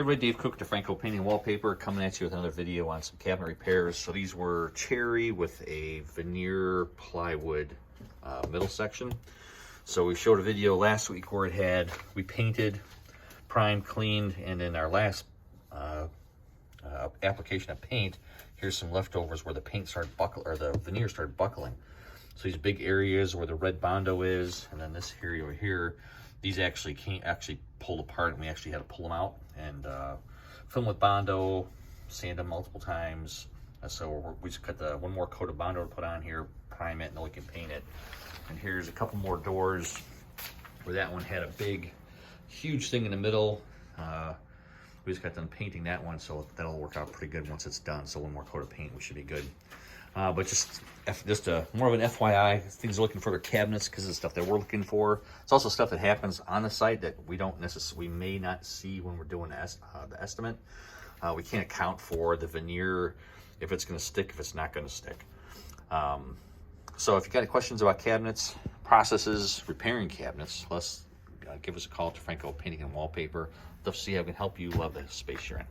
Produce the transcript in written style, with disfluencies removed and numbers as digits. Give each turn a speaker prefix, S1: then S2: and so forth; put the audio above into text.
S1: Everybody, Dave Cook, DeFranco Painting Wallpaper, coming at you with another video on some cabinet repairs. So these were cherry with a veneer plywood middle section. So we showed a video last week where we painted, primed, cleaned, and in our last application of paint, here's some leftovers where the paint started the veneer started buckling. So these big areas where the red Bondo is, and then this area over here, these actually pulled apart, and we actually had to pull them out and fill them with Bondo, sand them multiple times. So we just cut one more coat of Bondo to put on here, prime it, and then we can paint it. And here's a couple more doors where that one had a big, huge thing in the middle. We just got done painting that one, so that'll work out pretty good once it's done. So one more coat of paint, we should be good. But just more of an FYI, things are looking for their cabinets because of the stuff that we're looking for. It's also stuff that happens on the site that we may not see when we're doing the estimate. We can't account for the veneer, if it's going to stick, if it's not going to stick. So if you got any questions about cabinets, processes, repairing cabinets, give us a call to DeFranco Painting and Wallpaper. Let's see how we can help you love the space you're in.